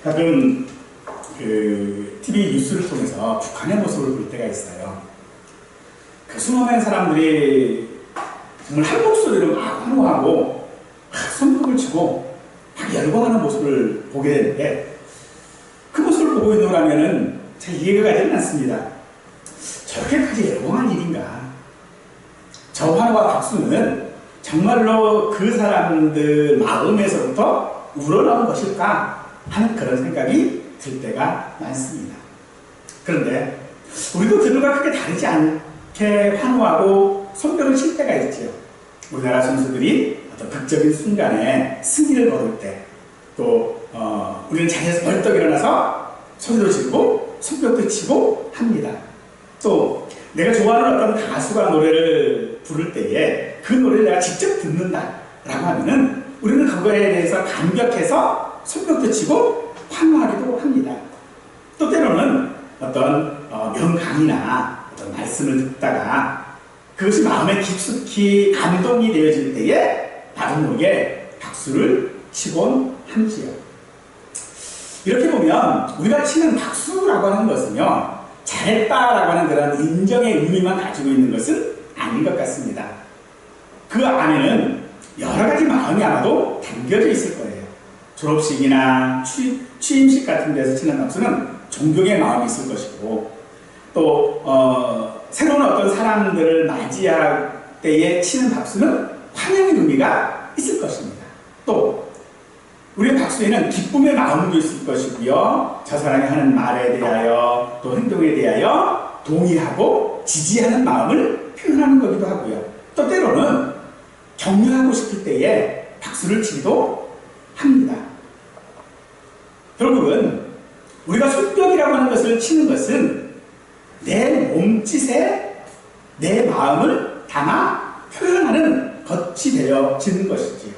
가끔 TV 뉴스를 통해서 북한의 모습을 볼 때가 있어요. 그 수많은 사람들이 정말 한 목소리로 막 환호하고 막 손뼉을 치고 막 열광하는 모습을 보게 되는데, 그 모습을 보고 있노라면은 잘 이해가 가지는 않습니다. 저렇게까지 열광한 일인가? 저 환호와 박수는 정말로 그 사람들 마음에서부터 우러나온 것일까 하는 그런 생각이 들 때가 많습니다. 그런데 우리도 그들과 크게 다르지 않게 환호하고 손뼉을 칠 때가 있죠. 우리나라 선수들이 어떤 극적인 순간에 승리를 거둘 때, 또 우리는 자리에서 벌떡 일어나서 소리도 지르고 손뼉도 치고 합니다. 또 내가 좋아하는 어떤 가수가 노래를 부를 때에 그 노래를 내가 직접 듣는다 라고 하면은 우리는 그거에 대해서 감격해서 손뼉도 치고 환호하기도 합니다. 또 때로는 어떤 명강의나 어떤 말씀을 듣다가 그것이 마음에 깊숙이 감동이 되어질 때에 나도 모르게 박수를 치곤 하지요. 이렇게 보면 우리가 치는 박수라고 하는 것은요, 잘했다라고 하는 그런 인정의 의미만 가지고 있는 것은 아닌 것 같습니다. 그 안에는 여러 가지 마음이 아마도 담겨져 있을 거예요. 졸업식이나 취임식 같은 데서 치는 박수는 존경의 마음이 있을 것이고, 또 새로운 어떤 사람들을 맞이할 때에 치는 박수는 환영의 의미가 있을 것입니다. 또 우리의 박수에는 기쁨의 마음도 있을 것이고요, 저 사람이 하는 말에 대하여 또 행동에 대하여 동의하고 지지하는 마음을 표현하는 거기도 하고요, 또 때로는 격려하고 싶을 때에 박수를 치기도 합니다. 결국은 우리가 손뼉이라고 하는 것을 치는 것은 내 몸짓에 내 마음을 담아 표현하는 것이 되어지는 것이지요.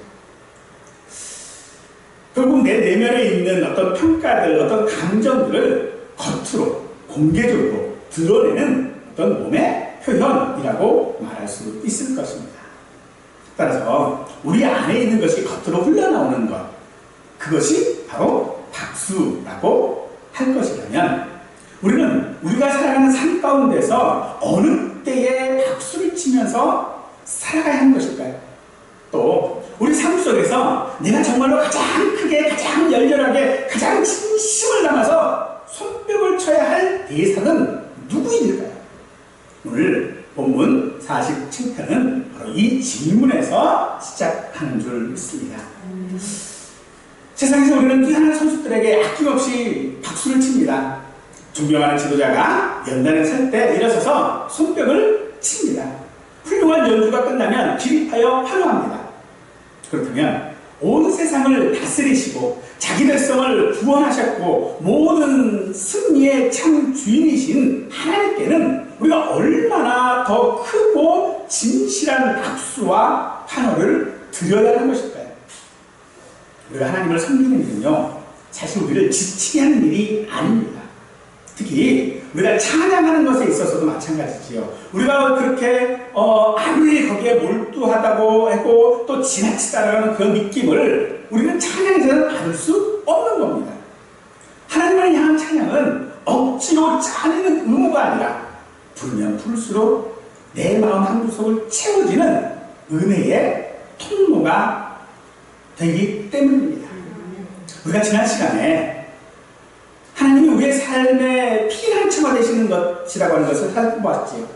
결국 내 내면에 있는 어떤 평가들, 어떤 감정들을 겉으로 공개적으로 드러내는 어떤 몸의 표현이라고 말할 수 있을 것입니다. 따라서 우리 안에 있는 것이 겉으로 흘러나오는 것, 그것이 바로 박수라고 할 것이라면, 우리는 우리가 살아가는 삶 가운데서 어느 때에 박수를 치면서 살아가야 하는 것일까요? 또 우리 삶 속에서 내가 정말로 가장 크게, 가장 열렬하게, 가장 진심을 담아서 손뼉을 쳐야 할 대상은 누구일까요? 오늘 본문 47편은 바로 이 질문에서 시작하는 줄 믿습니다. 세상에서 우리는 뛰어난 선수들에게 아낌없이 박수를 칩니다. 존경하는 지도자가 연단에 설 때 일어서서 손뼉을 칩니다. 훌륭한 연주가 끝나면 기립하여 환호합니다. 그렇다면 온 세상을 다스리시고 자기 백성을 구원하셨고 모든 승리의 참 주인이신 하나님께는 우리가 얼마나 더 크고 진실한 박수와 환호를 드려야 하는 것일까요? 우리가 하나님을 섬기는 일은요, 사실 우리를 지치게 하는 일이 아닙니다. 특히 우리가 찬양하는 것에 있어서도 마찬가지지요. 우리가 그렇게 아무리 거기에 몰두하다고 하고 또 지나치다라는 그 느낌을 우리는 찬양에서는 받을 수 없는 겁니다. 하나님을 향한 찬양은 억지로 짜내는 의무가 아니라 부르면 부를수록 내 마음 한구석을 채워지는 은혜의 통로가 되기 때문입니다. 우리가 지난 시간에 하나님이 우리의 삶의 피난처가 되시는 것이라고 하는 것을 살펴보았지요.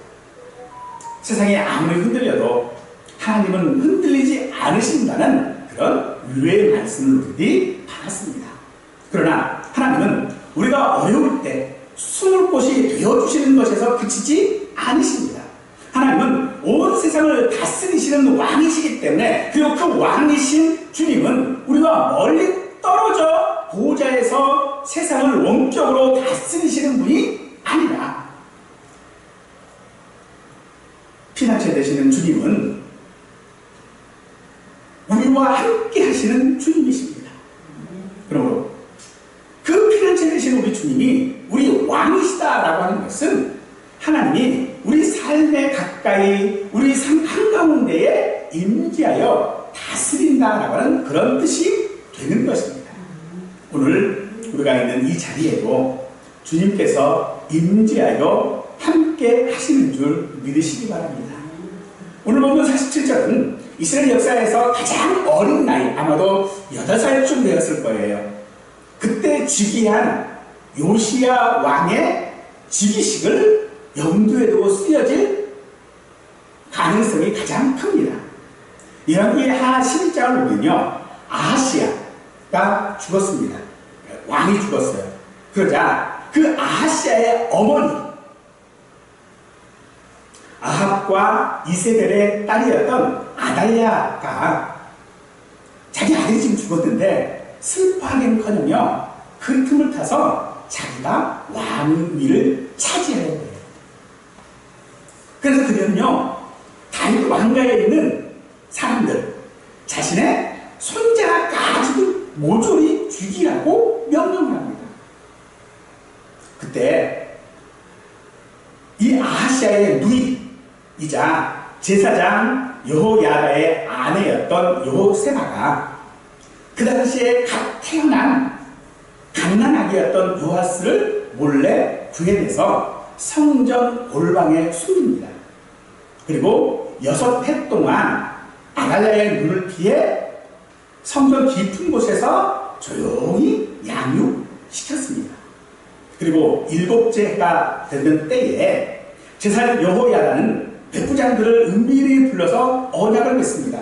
세상이 아무리 흔들려도 하나님은 흔들리지 않으신다는 그런 위로의 말씀을 우리들이 받았습니다. 그러나 하나님은 우리가 어려울 때 숨을 곳이 되어주시는 것에서 그치지 않으십니다. 하나님은 온 세상을 다스리시는 왕이시기 때문에, 그리고 그 왕이신 주님은 우리가 멀리 떨어져 보좌에서 세상을 원격으로 다스리시는 분이 아니라 피난처 되시는 주님은 우리와 함께 하시는 주님이십니다. 그러므로 그 피난처 되시는 우리 주님이 우리 왕이시다라고 하는 것은 하나님이 우리 삶에 가까이 우리 삶 한가운데에 임재하여 다스린다라고 하는 그런 뜻이 되는 것입니다. 오늘 우리가 있는 이 자리에도 주님께서 임재하여 함께 하시는 줄 믿으시기 바랍니다. 오늘 본문 47절은 이스라엘 역사에서 가장 어린 나이, 아마도 8살쯤 되었을 거예요. 그때 즉위한 요시야 왕의 즉위식을 염두에 두고 쓰여질 가능성이 가장 큽니다. 열왕기하 11장을 보면요, 아하시야가 죽었습니다. 왕이 죽었어요. 그러자 그 아하시야의 어머니 아합과 이세벨의 딸이었던 아달랴가 자기 아들이 지금 죽었는데 슬퍼하기는커녕 그 틈을 타서 자기가 왕위를 차지하려고 해요. 그래서 그녀는요, 다윗 왕가에 있는 사람들, 자신의 손자까지도 모조리 죽이라고 명령을 합니다. 그때 이 아하시아의 누이이자 제사장 여호야다의 아내였던 여호세바가 그 당시에 갓 태어난 갓난아기였던 요아스를 몰래 구해내서 성전 골방에 숨깁니다. 그리고 6해 동안 아달랴의 눈을 피해 성전 깊은 곳에서 조용히 양육시켰습니다. 그리고 7째 해가 되던 때에 제사장 여호야다는 백부장들을 은밀히 불러서 언약을 맺습니다.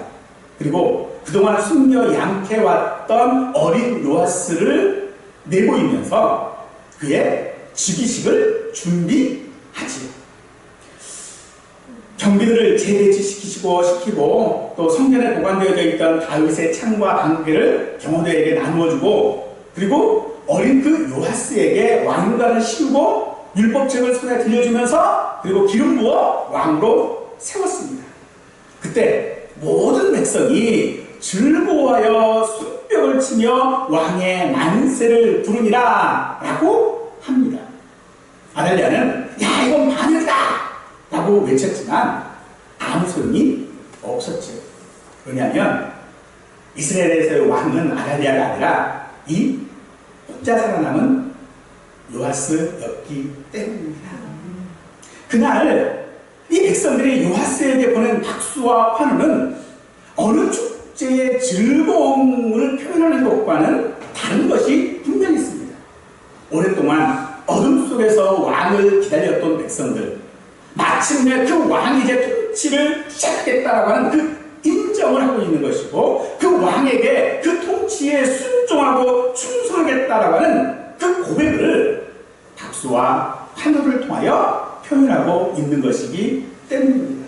그리고 그동안 숨겨 양캐왔던 어린 요아스를 내보이면서 그의 즉위식을 준비하지요. 경비들을 재배치시키고 또 성전에 보관되어져 있던 다윗의 창과 방패를 경호대에게 나누어주고, 그리고 어린 그 요아스에게 왕관을 씌우고 율법책을 손에 들려주면서 그리고 기름 부어 왕으로 세웠습니다. 그때 모든 백성이 즐거워하여 손뼉을 치며 왕의 만세를 부르니라 라고 합니다. 아달랴는 야, 이건 반역이다 라고 외쳤지만 아무 소용이 없었죠. 왜냐하면 이스라엘에서의 왕은 아달랴가 아니라 이 혼자 살아남은 요아스였기 때문입니다. 그날 이 백성들이 요아스에게 보낸 박수와 환호는 어느 축제의 즐거움을 표현하는 것과는 다른 것이 분명히 있습니다. 오랫동안 어둠 속에서 왕을 기다렸던 백성들, 마침내 그 왕이 이제 통치를 시작했다라고 하는 그 인정을 하고 있는 것이고, 그 왕에게 그 통치에 순종하고 충성하겠다라고 하는 그 고백을 박수와 환호를 통하여 표현하고 있는 것이기 때문입니다.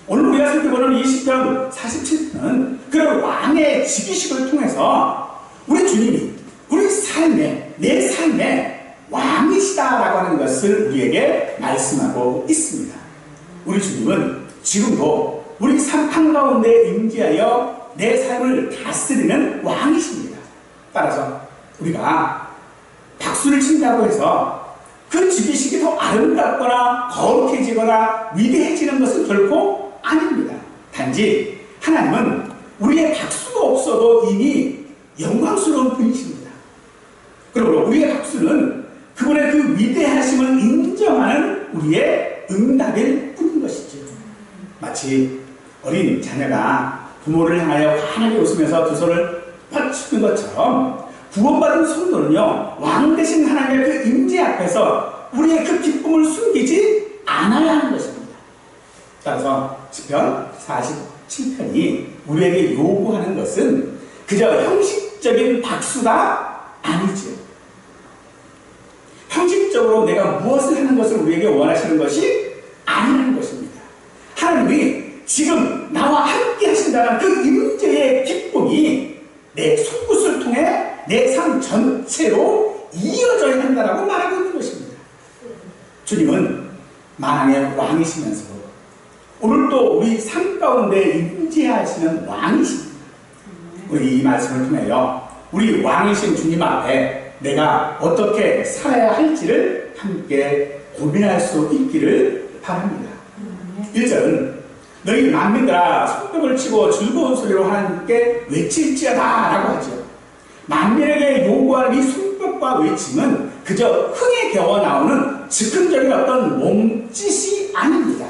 오늘 우리가 살펴보는 이 시편 47편은 그런 왕의 즉위식을 통해서 우리 주님이 우리 삶에, 내 삶에 왕이시다라고 하는 것을 우리에게 말씀하고 있습니다. 우리 주님은 지금도 우리 삶 한가운데 임재하여 내 삶을 다스리는 왕이십니다. 따라서 우리가 박수를 친다고 해서 그 즉위식이 더 아름답거나 거룩해지거나 위대해지는 것은 결코 아닙니다. 단지 하나님은 우리의 박수가 없어도 이미 영광스러운 분이십니다. 그러므로 우리의 박수는 그분의 그 위대하심을 인정하는 우리의 응답일 뿐인 것이죠. 마치 어린 자녀가 부모를 향하여 환하게 웃으면서 두 손을 뻗치는 것처럼 구원받은 성도는요, 왕 되신 하나님의 그 임재 앞에서 우리의 그 기쁨을 숨기지 않아야 하는 것입니다. 따라서 시편 47편이 우리에게 요구하는 것은 그저 형식적인 박수가 아니죠. 형식적으로 내가 무엇을 하는 것을 우리에게 원하시는 것이 아니라는 것입니다. 하나님이 지금 나와 함께 하신다는 그 임재의 기쁨이 내 손끝을 통해 내 삶 전체로 이어져야 한다라고 말하고 있는 것입니다. 주님은 만왕의 왕이시면서 오늘도 우리 삶 가운데 임재하시는 왕이십니다. 우리 이 말씀을 통하여 우리 왕이신 주님 앞에 내가 어떻게 살아야 할지를 함께 고민할 수 있기를 바랍니다. 1절은 너희 만민들아 손뼉을 치고 즐거운 소리로 하나님께 외칠지어다 라고 하죠. 만민에게 요구하는 이 손뼉 기록과 외침은 그저 흥에 겨워 나오는 즉흥적인 어떤 몸짓이 아닙니다.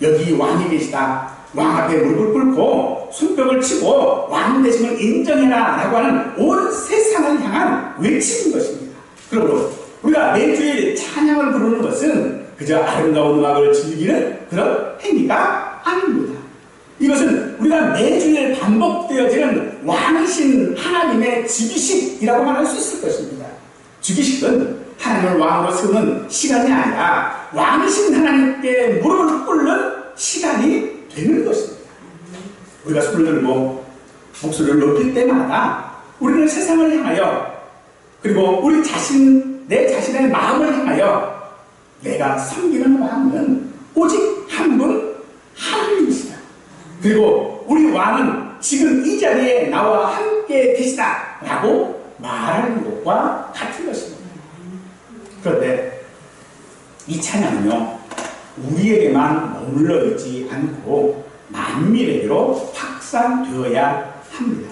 여기 왕이 계시다. 왕 앞에 무릎을 꿇고 손뼉을 치고 왕 되심을 인정해라 라고 하는 온 세상을 향한 외침인 것입니다. 그러므로 우리가 매주일 찬양을 부르는 것은 그저 아름다운 음악을 즐기는 그런 행위가 아닙니다. 이것은 우리가 매주일 반복되어지는 왕이신 하나님의 즉위식이라고 말할 수 있을 것입니다. 즉위식은 하나님을 왕으로 세우는 시간이 아니라 왕이신 하나님께 무릎을 꿇는 시간이 되는 것입니다. 우리가 손을 들고 목소리를 높일 때마다 우리는 세상을 향하여 그리고 우리 자신, 내 자신의 마음을 향하여 내가 섬기는 왕은 오직 한 분 하나님이시다. 그리고 우리 왕은 지금 이 자리에 나와 함께 계시다 라고 말하는 것과 같은 것입니다. 그런데 이 찬양은요, 우리에게만 머물러 있지 않고 만민에게로 확산되어야 합니다.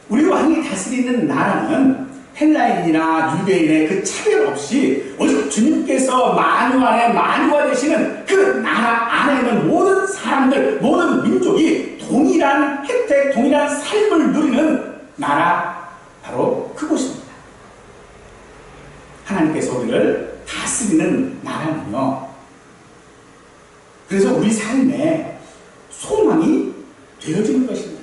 우리 왕이 다스리는 나라는 헬라인이나 유대인의 그 차별 없이 오직 주님께서 만유 안에 만유가 되시는 그 나라 안에 있는 모든 사람들, 모든 민족이 동일한 혜택, 동일한 삶을 누리는 나라, 바로 그곳입니다. 하나님께서 우리를 다스리는 나라는요, 그래서 우리 삶에 소망이 되어지는 것입니다.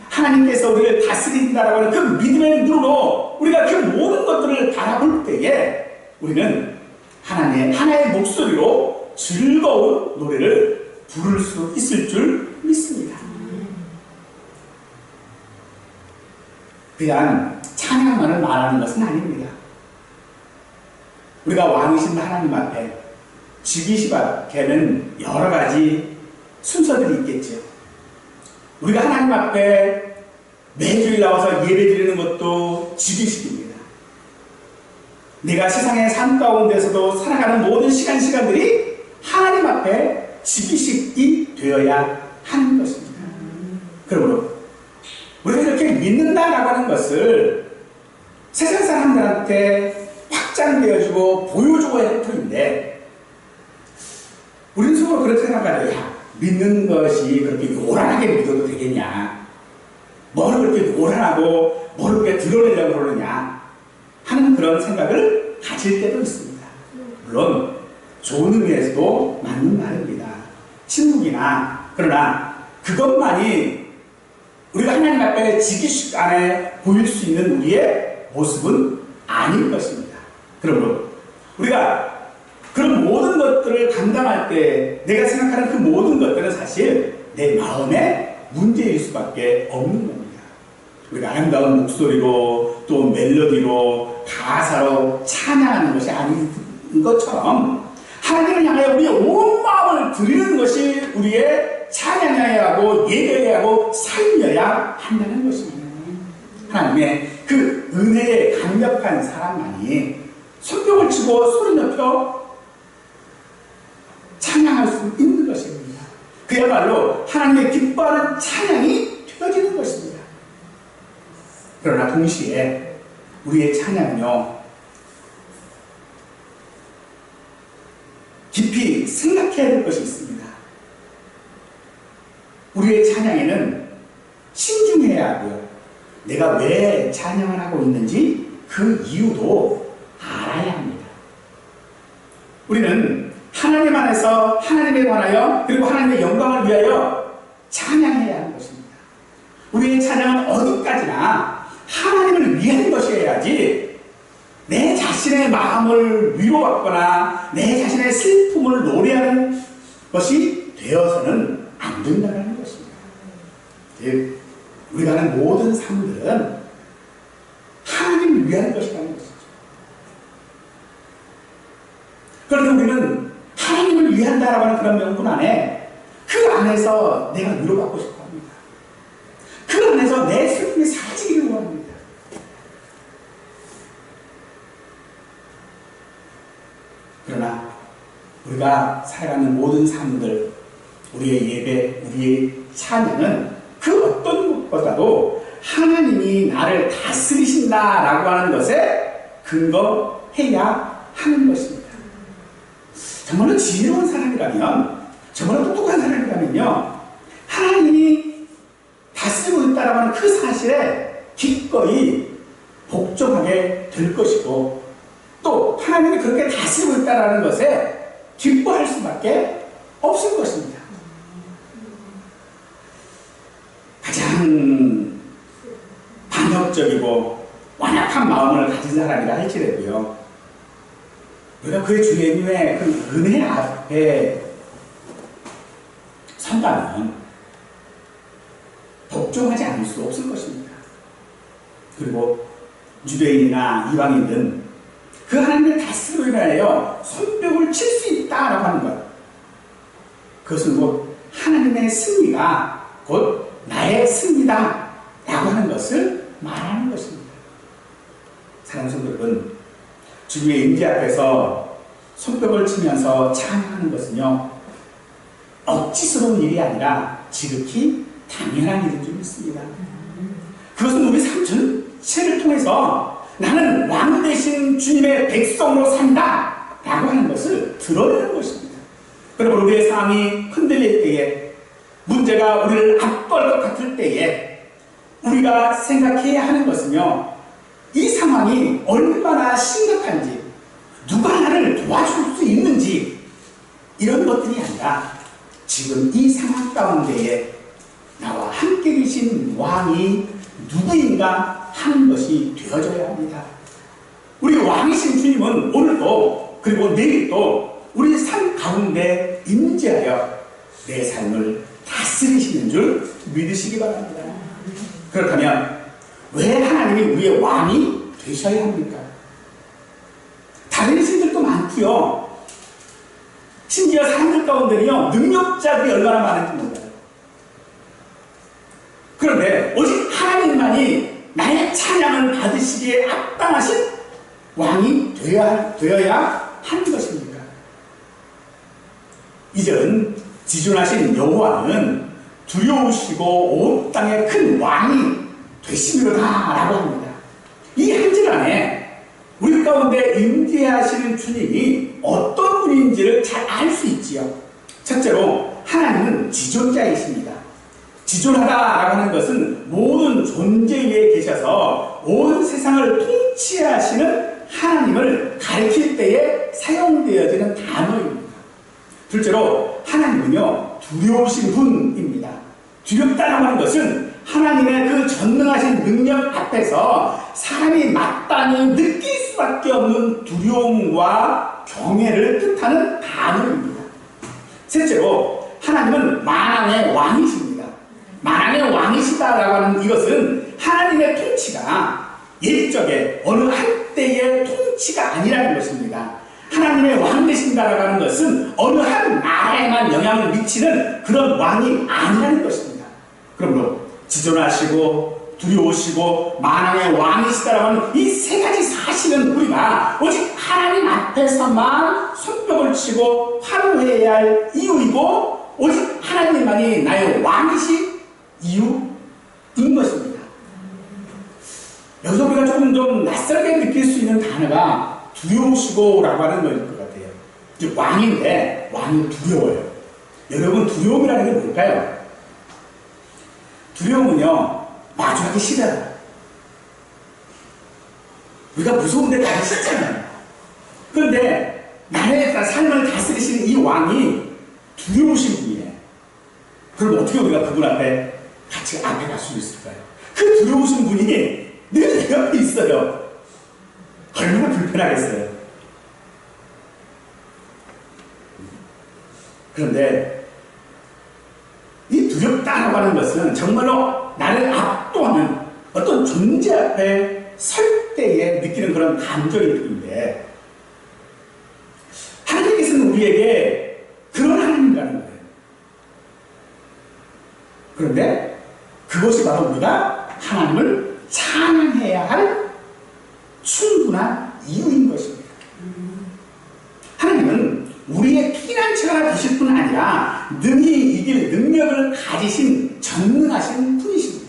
하나님께서 우리를 다스린다라고 하는 그 믿음의 눈으로 우리가 그 모든 것들을 바라볼 때에 우리는 하나의 목소리로 즐거운 노래를 부를 수 있을 줄 믿습니다. 그냥 찬양만을 말하는 것은 아닙니다. 우리가 왕이신 하나님 앞에 즉위식 앞에는 여러 가지 순서들이 있겠죠. 우리가 하나님 앞에 매주일 나와서 예배 드리는 것도 즉위식입니다. 내가 세상의 삶 가운데서도 살아가는 모든 시간들이 하나님 앞에 즉위식이 되어야 하는 것입니다. 그러므로 우리가 이렇게 믿는다라고 하는 것을 세상 사람들한테 확장되어주고 보여주고 할 뿐인데, 우리는 속으로 그렇게 생각해요. 믿는 것이 그렇게 요란하게 믿어도 되겠냐? 뭘 그렇게 요란하고 뭘 그렇게 드러내려고 그러느냐? 하는 그런 생각을 가질 때도 있습니다. 물론 좋은 의미에서도 맞는 말입니다. 침묵이나, 그러나 그것만이 우리가 하나님 앞에 즉위식 안에 보일 수 있는 우리의 모습은 아닌 것입니다. 그러므로 우리가 그런 모든 것들을 감당할 때 내가 생각하는 그 모든 것들은 사실 내 마음의 문제일 수밖에 없는 겁니다. 우리가 아름다운 목소리로 또 멜로디로 가사로 찬양하는 것이 아닌 것처럼 하나님을 향하여 우리의 온 마음을 드리는 것이 우리의 찬양해야 하고 예배해야 하고 삶이어야 한다는 것입니다. 하나님의 그 은혜에 강력한 사람만이 손뼉을 치고 소리 높여 찬양할 수 있는 것입니다. 그야말로 하나님의 기뻐하는 찬양이 되어지는 것입니다. 그러나 동시에 우리의 찬양은요, 깊이 생각해야 될 것이 있습니다. 우리의 찬양에는 신중해야 하고요, 내가 왜 찬양을 하고 있는지 그 이유도 알아야 합니다. 우리는 하나님 안에서 하나님에 관하여 그리고 하나님의 영광을 위하여 찬양해야 하는 것입니다. 우리의 찬양은 어디까지나 하나님을 위한 것이어야지 내 자신의 마음을 위로받거나 내 자신의 슬픔을 노래하는 것이 되어서는 안 된다는 것입니다. 즉, 우리가 하는 모든 삶들은 하나님을 위한 것이라는 것이죠. 그런데 우리는 하나님을 위한다라고 하는 그런 명분 안에 그 안에서 내가 위로받고 싶어 합니다. 그 안에서 내 슬픔이 사라지기를 원합니다. 그러나 우리가 살아가는 모든 삶들, 우리의 예배, 우리의 찬양은 그 어떤 것보다도 하나님이 나를 다스리신다라고 하는 것에 근거해야 하는 것입니다. 정말로 지혜로운 사람이라면, 정말로 똑똑한 사람이라면요, 하나님이 다스리고 있다라고 하는 그 사실에 기꺼이 복종하게 될 것이고, 또 하나님이 그렇게 다스리고 있다라는 것에 기뻐할 수밖에 없을 것입니다. 가장 반역적이고 완악한 마음을 가진 사람이라 할지라도요, 우리가 그 주님의 그 은혜 앞에 선다면 복종하지 않을 수 없을 것입니다. 그리고 유대인이나 이방인은 그 하나님을 다스리로 인하여 손뼉을 칠 수 있다라고 하는 것, 그것은 곧 하나님의 승리가 곧 나의 승리다 라고 하는 것을 말하는 것입니다. 사랑하는 성도 여러분, 주님의 임재 앞에서 손뼉을 치면서 찬양하는 것은요, 억지스러운 일이 아니라 지극히 당연한 일인 줄 믿습니다. 그것은 우리 삶 전체를 통해서 나는 왕 되신 주님의 백성으로 산다 라고 하는 것을 드러내는 것입니다. 그러므로 우리의 상황이 흔들릴 때에, 문제가 우리를 압도할 것 같을 때에 우리가 생각해야 하는 것은요, 이 상황이 얼마나 심각한지, 누가 나를 도와줄 수 있는지, 이런 것들이 아니라 지금 이 상황 가운데에 나와 함께 계신 왕이 누구인가 하는 것이 되어져야 합니다. 우리 왕이신 주님은 오늘도 그리고 내일도 우리 삶 가운데 임재하여 내 삶을 다스리시는 줄 믿으시기 바랍니다. 그렇다면 왜 하나님이 우리의 왕이 되셔야 합니까? 다른 신들도 많고요. 심지어 사람들 가운데는요, 능력자들이 얼마나 많은지 몰라요. 그런데 오직 하나님만이 나의 찬양을 받으시기에 합당하신 왕이 되어야 하는 것입니다. 이전 지존하신 여호와는 두려우시고 온 땅의 큰 왕이 되시리로다라고 합니다. 이 한 절 안에 우리 가운데 임재하시는 주님이 어떤 분인지를 잘 알 수 있지요. 첫째로 하나님은 지존자이십니다. 지존하다라고 하는 것은 모든 존재 위에 계셔서 온 세상을 통치하시는 하나님을 가리킬 때에 사용되어지는 단어입니다. 둘째로 하나님은요, 두려우신 분입니다. 두렵다라고 하는 것은 하나님의 그 전능하신 능력 앞에서 사람이 마땅히 느낄 수밖에 없는 두려움과 경외를 뜻하는 단어입니다. 셋째로 하나님은 만왕의 왕이십니다. 만왕의 왕이시다라고 하는 이것은 하나님의 통치가 옛적에 어느 한때의 통치가 아니라는 것입니다. 하나님의 왕 되신다라고 하는 것은 어느 한 나라에만 영향을 미치는 그런 왕이 아니라는 것입니다. 그러므로 지존하시고 두려우시고 만왕의 왕이시다라고 하는 이 세 가지 사실은 우리가 오직 하나님 앞에서만 손뼉을 치고 환호해야 할 이유이고, 오직 하나님만이 나의 왕이신 이유인 것입니다. 여기서 우리가 조금 좀 낯설게 느낄 수 있는 단어가 두려우시고라고 하는 것일 것 같아요. 즉 왕인데 왕이 두려워요. 여러분, 두려움이라는 게 뭘까요? 두려움은요, 마주하기 싫어요. 우리가 무서운데 가기 싫잖아요. 그런데 나의 삶을 다스리시는 이 왕이 두려우신 분이에요. 그럼 어떻게 우리가 그분 앞에 같이 앞에 갈 수 있을까요? 그 두려우신 분이 늘 내 옆에 있어요. 얼마나 불편하겠어요. 그런데 이 두렵다라고 하는 것은 정말로 나를 압도하는 어떤 존재 앞에 설 때에 느끼는 그런 감정이 있는데, 하나님께서는 우리에게 그런 하나님이라는 거예요. 그런데 그것이 바로 우리가 하나님을 찬양해야 할 충분한 이유인 것입니다. 하나님은 우리의 피난처가 되실 뿐 아니라 능히 이길 능력을 가지신 전능하신 분이십니다.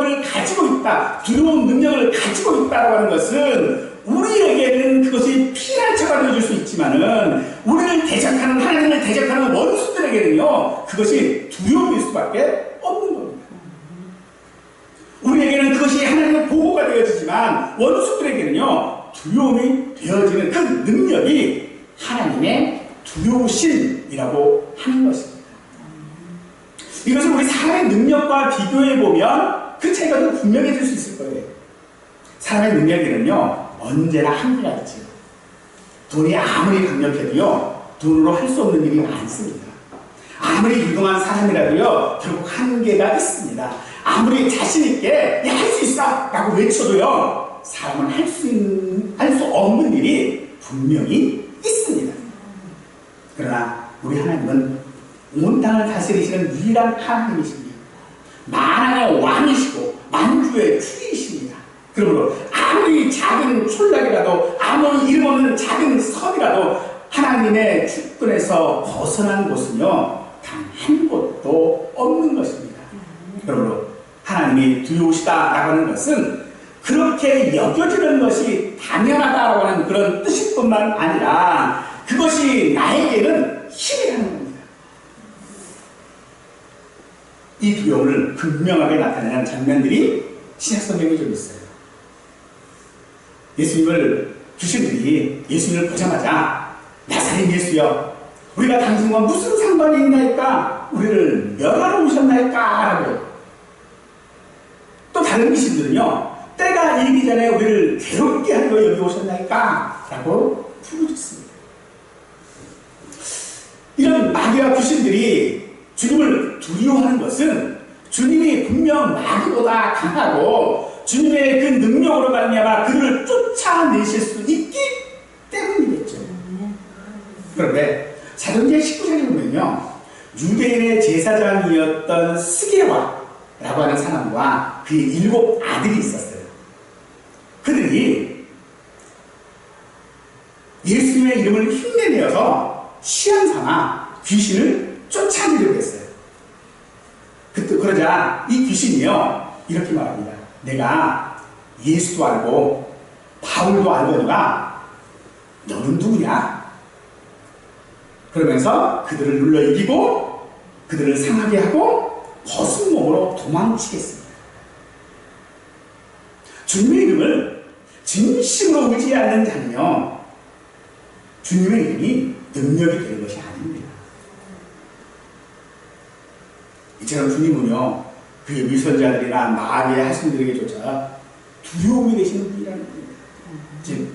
능력을 가지고 있다, 두려운 능력을 가지고 있다고 하는 것은 우리에게는 그것이 피난처가 되어줄 수 있지만은 우리를 대적하는, 하나님을 대적하는 원수들에게는요 그것이 두려움일 수밖에 없는 겁니다. 우리에게는 그것이 하나님의 보호가 되어지지만 원수들에게는요 두려움이 되어지는 그 능력이 하나님의 두려우심이라고 하는 것입니다. 이것을 우리 사람의 능력과 비교해보면 그 차이가 더 분명해질 수 있을 거예요. 사람의 능력에는요 언제나 한계가 있죠. 돈이 아무리 강력해도요 돈으로 할 수 없는 일이 많습니다. 아무리 유능한 사람이라도요 결국 한계가 있습니다. 아무리 자신있게 할 수 있어! 라고 외쳐도요 사람은 할 수 없는 일이 분명히 있습니다. 그러나 우리 하나님은 온 땅을 다스리시는 유일한 하나님이십니다. 만왕의 왕이시고 만주의 주이십니다. 그러므로 아무리 작은 촌락이라도 아무리 이름 없는 작은 섬이라도 하나님의 주권에서 벗어난 곳은요 단 한 곳도 없는 것입니다. 그러므로 하나님이 두려우시다라고 하는 것은 그렇게 여겨지는 것이 당연하다라고 하는 그런 뜻일 뿐만 아니라 그것이 나에게는 힘이라는 겁니다. 이 두려움을 극명하게 나타내는 장면들이 신약성경에 좀 있어요. 예수님을 귀신들이 예수님을 보자마자 나사렛 예수여 우리가 당신과 무슨 상관이 있나이까 우리를 멸하러 오셨나이까 라고 또 다른 귀신들은요 때가 이르기 전에 우리를 괴롭게 하려 여기 오셨나이까 라고 부르짖습니다. 이런 마귀와 귀신들이 주님을 두려워하는 것은 주님이 분명 마귀보다 강하고 주님의 그 능력으로 말미암아 그들을 쫓아내실 수 있기 때문이겠죠. 그런데 사도행전 19장에 보면요 유대인의 제사장이었던 스게와라고 하는 사람과 그의 7 아들이 있었어요. 그들이 예수님의 이름을 흉내내어서 시험삼아 귀신을 쫓아내려고 했어요. 그러자 이 귀신이요 이렇게 말합니다. 내가 예수도 알고 바울도 알거니와 너는 누구냐? 그러면서 그들을 눌러 이기고 그들을 상하게 하고 벗은 몸으로 도망치겠습니다. 주님의 이름을 진심으로 의지하는 자는요 주님의 이름이 능력이 되는 것이 아닙니다. 이처럼 주님은요 그의 위선자들이나 마귀의 하신들에게조차 두려움이 되시는 분이라는 겁니다. 즉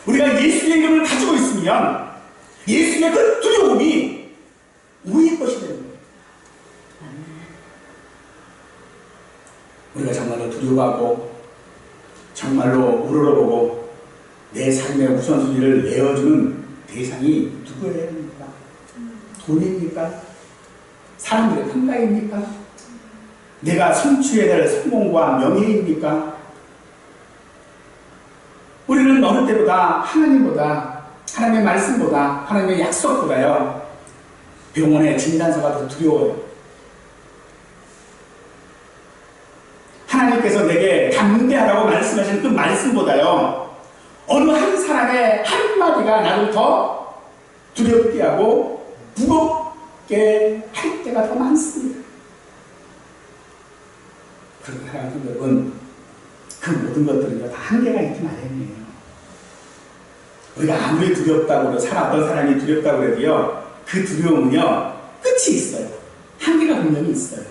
우리가 예수의 이름을 가지고 있으면 예수의 그 두려움이 우리의 것이 되는 거예요. 우리가 정말로 두려워하고 정말로 우러러보고 내 삶의 우선순위를 내어주는 대상이 누구여야 합니까? 돈입니까? 사람들의 평가입니까? 내가 성취해야 될 성공과 명예입니까? 우리는 어느 때보다 하나님보다 하나님의 말씀보다 하나님의 약속보다요 병원의 진단서가 더 두려워요. 하나님께서 내게 담대하라고 말씀하신 그 말씀보다요 어느 한 사람의 한마디가 나를 더 두렵게 하고 무겁게 할 때가 더 많습니다. 그런데 사랑하는 여러분 그 모든 것들은요 다 한계가 있기 마련이에요. 우리가 아무리 두렵다고 어떤 사람이 두렵다고 해도요 그 두려움은요 끝이 있어요. 한계가 분명히 있어요.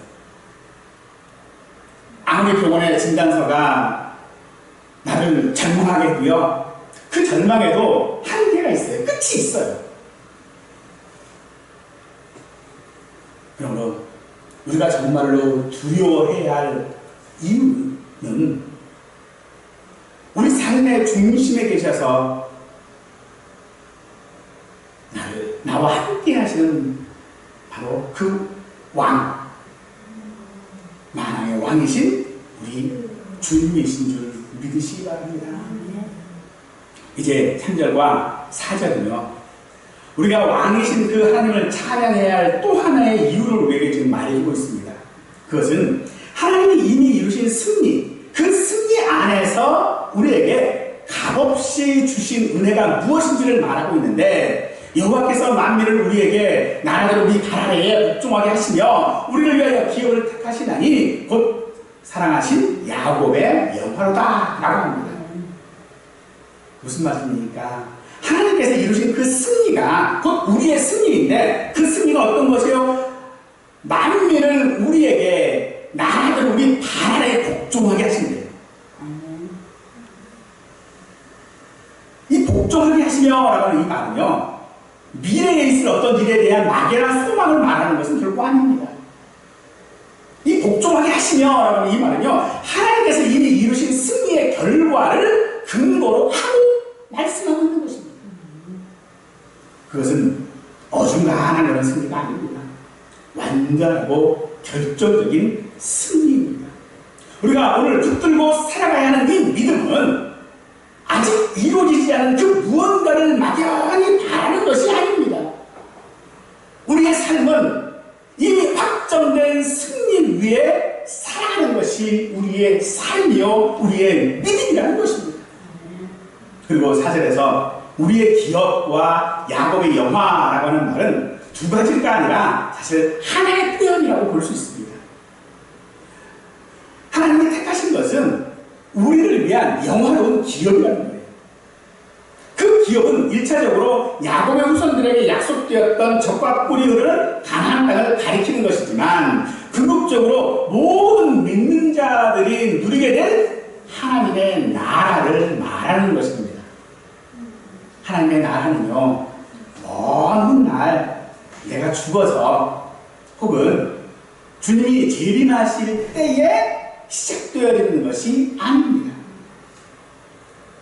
아무리 병원의 진단서가 나를 절망하게 해도요 그 절망에도 한계가 있어요. 끝이 있어요. 그러므로 우리가 정말로 두려워해야 할 이유는 우리 삶의 중심에 계셔서 나와 함께 하시는 바로 그 왕, 만왕의 왕이신 우리 주님이신 줄 믿으시기 바랍니다. 이제 3절과 4절은요 우리가 왕이신 그 하나님을 찬양해야 할 또 하나의 이유를 우리에게 지금 말해주고 있습니다. 그것은 하나님 하나님이 이미 이루신 승리, 그 승리 안에서 우리에게 값없이 주신 은혜가 무엇인지를 말하고 있는데, 여호와께서 만민을 우리에게 나라대로 우리 발 아래에 복종하게 하시며 우리를 위하여 기업을 택하시나니 곧 사랑하신 야곱의 영화로다 라고 합니다. 무슨 말씀입니까? 하나님께서 이루신 그 승리가 곧 우리의 승리인데, 그 승리가 어떤 것이에요? 만민을 우리에게 나라대로 우리 발 아래에 복종하게 하신대요. 이 복종하게 하시며 라고 하는 이 말은요, 미래에 있을 어떤 일에 대한 막연한 소망을 말하는 것은 결코 아닙니다. 이 복종하게 하시며 라고 하는 이 말은요, 하나님께서 이미 이루신 승리의 결과를 근거로 하고 말씀하고 있는 것입니다. 그것은 어중간한 그런 승리가 아닙니다. 완전하고 결정적인 승리입니다. 우리가 오늘 붙들고 살아가야 하는 이 믿음은 아직 이루어지지 않은 그 무언가를 막연히 바라는 것이 아닙니다. 우리의 삶은 이미 확정된 승리 위에 살아가는 것이 우리의 삶이요, 우리의 믿음이라는 것입니다. 그리고 4절에서 우리의 기업과 야곱의 영화라고 하는 말은 두 가지가 아니라 사실 하나의 표현이라고 볼 수 있습니다. 하나님이 택하신 것은 우리를 위한 영화로운 기업이라는 거예요. 그 기업은 1차적으로 야곱의 후손들에게 약속되었던 젖과 꿀이 흐르는 가나안 땅을 가리키는 것이지만, 궁극적으로 모든 믿는 자들이 누리게 될 하나님의 나라를 말하는 것입니다. 하나님의 나라는요, 먼 훗날 내가 죽어서 혹은 주님이 재림하실 때에 시작되어지는 것이 아닙니다.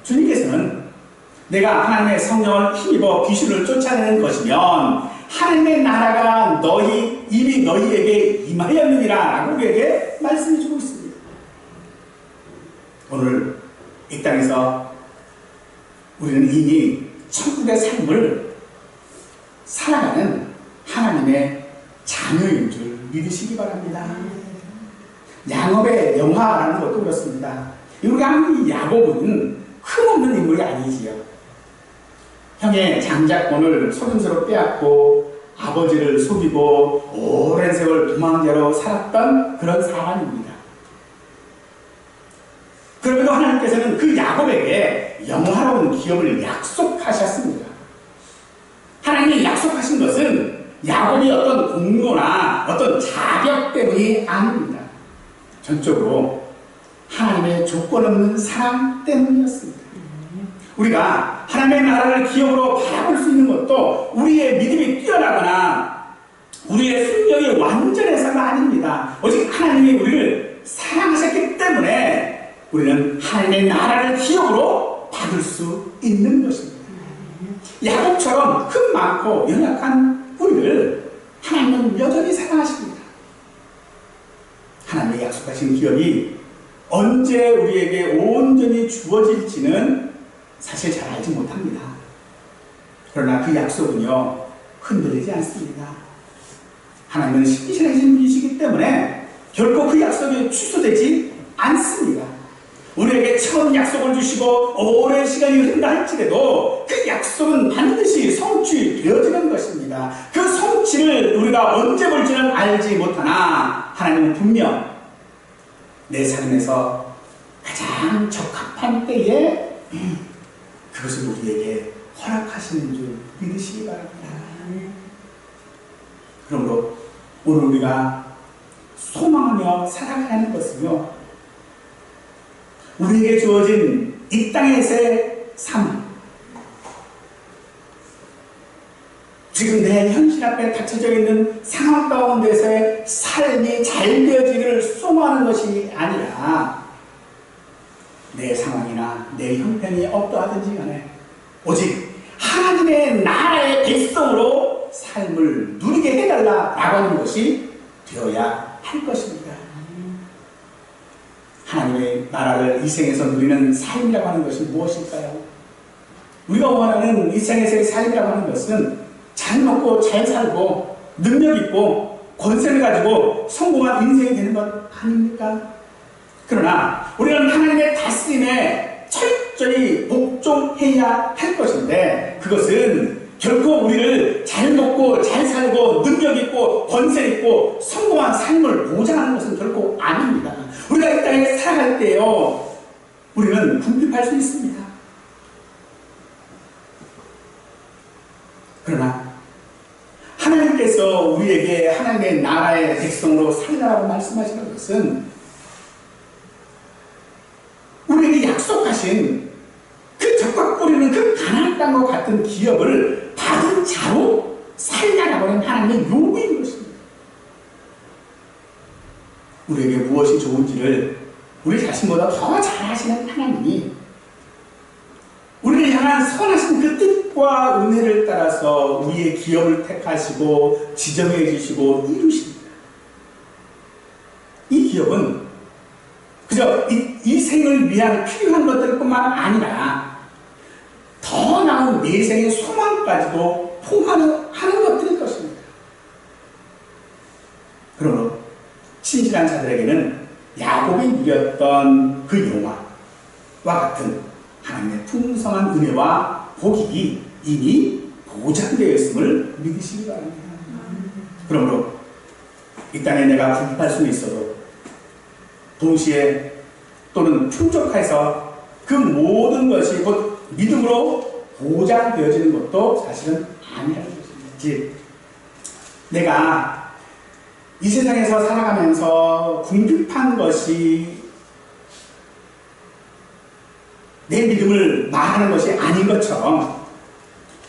주님께서는 내가 하나님의 성령을 힘입어 귀신을 쫓아내는 것이면 하나님의 나라가 이미 너희에게 임하였느니라 라고 우리에게 말씀해 주고 있습니다. 오늘 이 땅에서 우리는 이미 천국의 삶을 살아가는 하나님의 자녀인 줄 믿으시기 바랍니다. 야곱의 영화라는 것도 그렇습니다. 우리가 이 야곱은 흠없는 인물이 아니지요. 형의 장자권을 속임수로 빼앗고 아버지를 속이고 오랜 세월 도망자로 살았던 그런 사람입니다. 그럼에도 하나님께서는 그 야곱에게 영화로운 기업을 약속하셨습니다. 하나님이 약속하신 것은 야곱이 어떤 공로나 어떤 자격 때문이 아닙니다. 전적으로 하나님의 조건 없는 사랑 때문이었습니다. 우리가 하나님의 나라를 기업으로 바라볼 수 있는 것도 우리의 믿음이 뛰어나거나 우리의 순종이 완전해서가 아닙니다. 오직 하나님이 우리를 사랑하셨기 때문에 우리는 하나님의 나라를 기업으로 받을 수 있는 것입니다. 야곱처럼 흠 많고 연약한 우리를 하나님은 여전히 사랑하십니다. 하나님의 약속하신 기업이 언제 우리에게 온전히 주어질지는 사실 잘 알지 못합니다. 그러나 그 약속은요, 흔들리지 않습니다. 하나님은 신실하신 분이시기 때문에 결코 그 약속이 취소되지 않습니다. 우리에게 처음 약속을 주시고 오랜 시간이 흐른다 할지라도 그 약속은 반드시 성취되어지는 것입니다. 그 성취를 우리가 언제 볼지는 알지 못하나 하나님은 분명 내 삶에서 가장 적합한 때에 그것을 우리에게 허락하시는 줄 믿으시기 바랍니다. 그러므로 오늘 우리가 소망하며 살아가야 하는 것은요, 우리에게 주어진 이 땅에서의 삶, 지금 내 현실 앞에 닥쳐져 있는 상황 가운데서의 삶이 잘 되어지기를 소망하는 것이 아니라 내 상황이나 내 형편이 어떠하든지 간에 오직 하나님의 나라의 백성으로 삶을 누리게 해달라라고 하는 것이 되어야 할 것입니다. 하나님의 나라를 이 생에서 누리는 삶이라고 하는 것이 무엇일까요? 우리가 원하는 이 생에서의 삶이라고 하는 것은 잘 먹고 잘 살고 능력 있고 권세를 가지고 성공한 인생이 되는 것 아닙니까? 그러나 우리는 하나님의 다스림에 철저히 복종해야 할 것인데, 그것은 결코 우리를 잘 먹고 잘 살고 능력 있고 권세 있고 성공한 삶을 보장하는 것은 결코 아닙니다. 우리가 이 땅에 살아갈 때요, 우리는 궁핍할 수 있습니다. 그러나 하나님께서 우리에게 하나님의 나라의 백성으로 살라고 말씀하시는 것은 우리에게 약속하신 그 적과 뿌리는 그 가나안 땅과 같은 기업을 받은 자로 살라라고 하는 하나님의 요구인 것입니다. 우리에게 무엇이 좋은지를 우리 자신보다 더 잘 아시는 하나님이 우리를 향한 선하신 그 뜻과 은혜를 따라서 우리의 기업을 택하시고 지정해 주시고 이루십니다. 이 기업은 그저 이 생을 위한 필요한 것들뿐만 아니라 더 나은 내 생의 소망까지도 포함하는 것들일 것입니다. 그러므로 신실한 자들에게는 야곱이 누렸던 그 영화와 같은 하나님의 풍성한 은혜와 복이 이미 보장되어 있음을 믿으시기 바랍니다. 그러므로 이 땅에 내가 궁핍할 수는 있어도 동시에 또는 풍족해서 그 모든 것이 곧 믿음으로 보장되어지는 것도 사실은 아니라는 것입니다. 즉, 내가 이 세상에서 살아가면서 궁핍한 것이 내 믿음을 말하는 것이 아닌 것처럼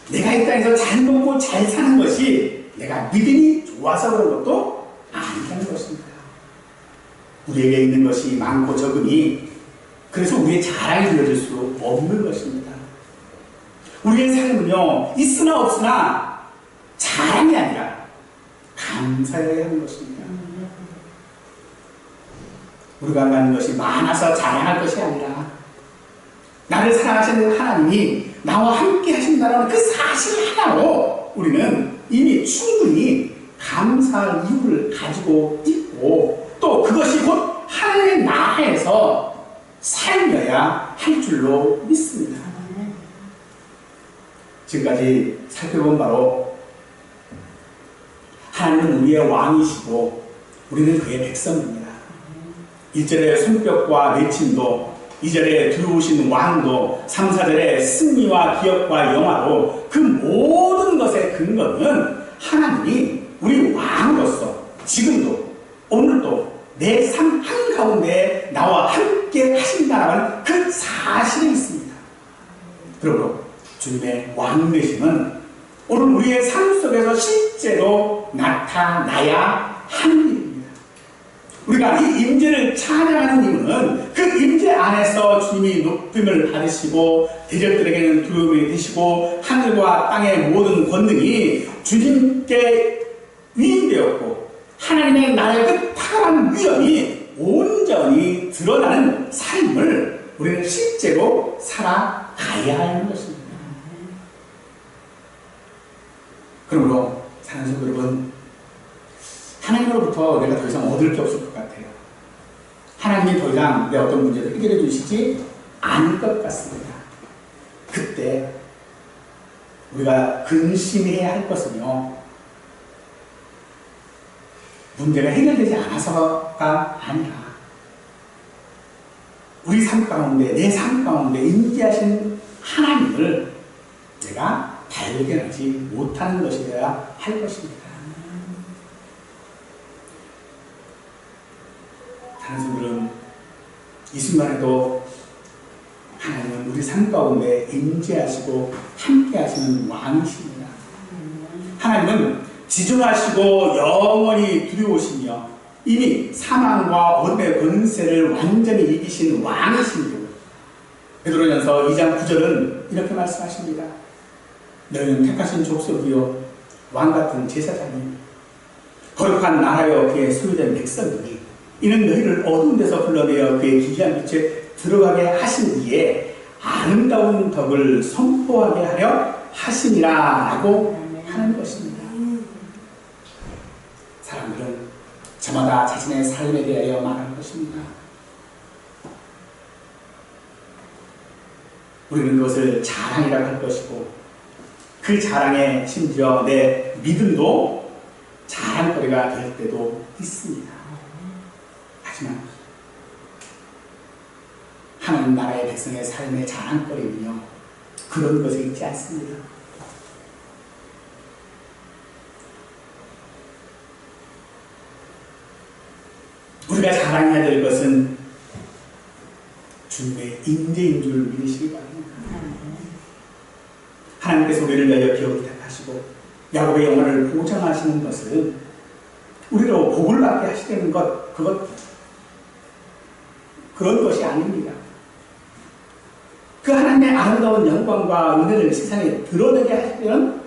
내가 이 땅에서 잘 먹고 잘 사는 것이 내가 믿음이 좋아서 그런 것도 아니라는 것입니다. 우리에게 있는 것이 많고 적음이 그래서 우리의 자랑이 되어질 수 없는 것입니다. 우리의 삶은요, 있으나 없으나 자랑이 아니라 감사해야 하는 것입니다. 우리가 갖는 것이 많아서 자랑할 것이 아니라 나를 사랑하시는 하나님이 나와 함께 하신다는 그 사실 하나로 우리는 이미 충분히 감사할 이유를 가지고 있고, 또 그것이 곧 하나님의 나라에서 살려야 할 줄로 믿습니다. 지금까지 살펴본 바로 하나님은 우리의 왕이시고 우리는 그의 백성입니다. 1절의 손뼉과 외침도, 2절에 들어오신 왕도, 3, 4절의 승리와 기업과 영화로 그 모든 것의 근거는 하나님이 우리 왕으로서 지금도 오늘도 내 삶 한가운데 나와 함께 하신다라는 그 사실이 있습니다. 그러므로 주님의 왕되심은 오늘 우리의 삶 속에서 실제로 나타나야 하는 일입니다. 우리가 이 임재를 찬양하는 이유는 그 임재 안에서 주님이 높임을 받으시고 대적들에게는 두려움이 되시고 하늘과 땅의 모든 권능이 주님께 위임되었고 하나님의 나라의 그 탁월한 위엄이 온전히 드러나는 삶을 우리는 실제로 살아가야 하는 것입니다. 그러므로 사랑하는 성도 여러분, 하나님으로부터 내가 더 이상 얻을 게 없을 것 같아요. 하나님이 더 이상 내 어떤 문제를 해결해 주시지 않을 것 같습니다. 그때 우리가 근심해야 할 것은요, 문제가 해결되지 않아서가 아니라 우리 삶 가운데, 내 삶 가운데 임재하신 하나님을 내가 발견하지 못하는 것이어야 할 것입니다. 다른 분들은 이 순간에도 하나님은 우리 삶 가운데 임재하시고 함께 하시는 왕이십니다. 하나님은 지존하시고 영원히 두려우시며 이미 사망과 어둠의 권세를 완전히 이기신 왕이십니다. 베드로전서 2장 9절은 이렇게 말씀하십니다. 너희는 택하신 족속이요 왕같은 제사장이니 거룩한 나라여 그의 소유된 백성이니 이는 너희를 어두운 데서 불러내어 그의 기이한 빛에 들어가게 하신 이에 아름다운 덕을 선포하게 하려 하시니라 라고 하는 것입니다. 사람들은 저마다 자신의 삶에 대하여 말할 것입니다. 우리는 그것을 자랑이라고 할 것이고 그 자랑에 심지어 내 믿음도 자랑거리가 될 때도 있습니다. 하지만 하나님 나라의 백성의 삶의 자랑거리는요, 그런 것에 있지 않습니다. 우리가 자랑해야 될 것은 주님의 인재인 줄 믿으시기 바랍니다. 하나님께서 우리를 위하여 기업을 택하시고 야곱의 영혼을 보장하시는 것은 우리로 복을 받게 하시려는 것, 그런 것이 아닙니다. 그 하나님의 아름다운 영광과 은혜를 세상에 드러내게 하시려는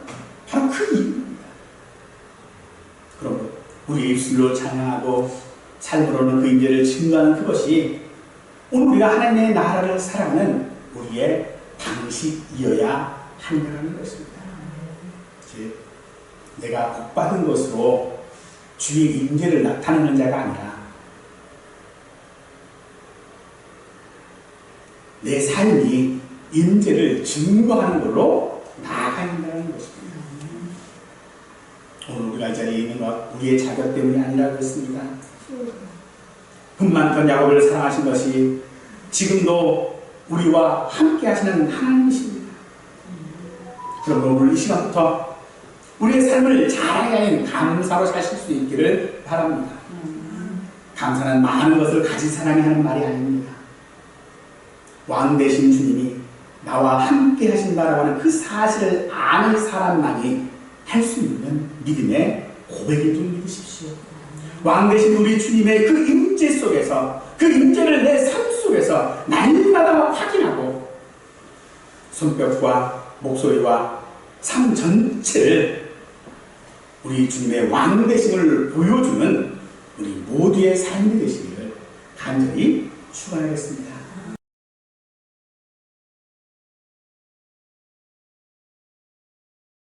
바로 그 이유입니다. 그러므로 우리 입술로 찬양하고 삶으로는 그 인재를 증거하는 그것이 오늘 우리가 하나님의 나라를 살아가는 우리의 방식이어야 한다는 것입니다. 즉, 내가 복받은 것으로 주의 인재를 나타내는 자가 아니라 내 삶이 인재를 증거하는 걸로 나아가야 한다는 것입니다. 오늘 우리가 이 자리에 있는 것 우리의 자격 때문이 아니라 그렇습니다. 흠 많던 야곱을 사랑하신 것이 지금도 우리와 함께 하시는 하나님이십니다. 그러므로 오늘 이 시간부터 우리의 삶을 자랑하는 감사로 사실 수 있기를 바랍니다. 감사는 많은 것을 가진 사람이 하는 말이 아닙니다. 왕 되신 주님이 나와 함께 하신다라고 하는 그 사실을 아는 사람만이 할 수 있는 믿음의 고백일 줄 믿으십시오. 왕 되신 우리 주님의 그 임재 속에서, 그 임재를 내 삶 속에서 날마다 확인하고 손뼉과 목소리와 삶 전체를 우리 주님의 왕 되심을 보여주는 우리 모두의 삶이 되시기를 간절히 축원하겠습니다.